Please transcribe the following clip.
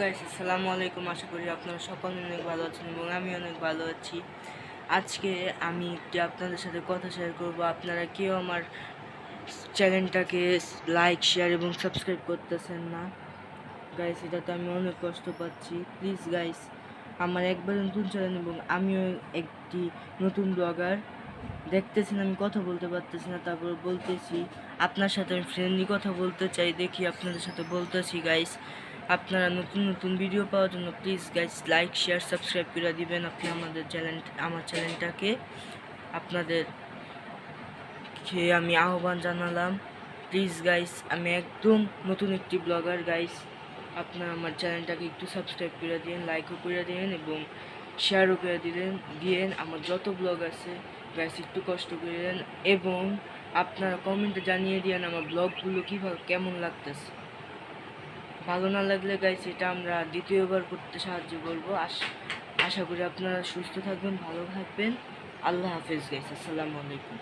Guys, আসসালামু আলাইকুম। আশা করি আপনারা সকলে অনেক ভালো আছেন এবং আমি অনেক ভালো আছি। আজকে আমি একটি আপনাদের সাথে কথা শেয়ার করব। আপনারা কেউ আমার চ্যানেলটাকে লাইক, শেয়ার এবং সাবস্ক্রাইব করতেছেন না গাইস, এটাতে আমি অনেক কষ্ট পাচ্ছি। প্লিজ গাইস, আমার একবার নতুন চ্যানেল এবং আমিও একটি নতুন ব্লগার। দেখতেছেন আমি কথা বলতে পারতেছি না, তারপর বলতেছি আপনার সাথে আমি ফ্রেন্ডলি কথা বলতে চাই। দেখি আপনাদের সাথে বলতেছি গাইস, আপনারা নতুন নতুন ভিডিও পাওয়ার জন্য please guys like, share, subscribe করে দিবেন। আপনি আমার চ্যানেলটাকে আপনাদের আমি আহ্বান জানালাম। প্লিজ গাইস, আমি একদম নতুন একটি ব্লগার গাইস। আপনারা আমার চ্যানেলটাকে একটু সাবস্ক্রাইব করে দিন, লাইকও করে দিন এবং শেয়ারও করে দিয়েন। আমার যত ব্লগ আছে গাইস একটু কষ্ট করেন এবং আপনারা কমেন্টে জানিয়ে দিন আমার ব্লগগুলো কীভাবে কেমন লাগতেছে। ভালো না লাগলে গাইস এটা আমরা দ্বিতীয়বার করতে সাহায্য করবো। আশা করি আপনারা সুস্থ থাকবেন, ভালো থাকবেন। আল্লাহ হাফেজ গাইস, আসসালামু আলাইকুম।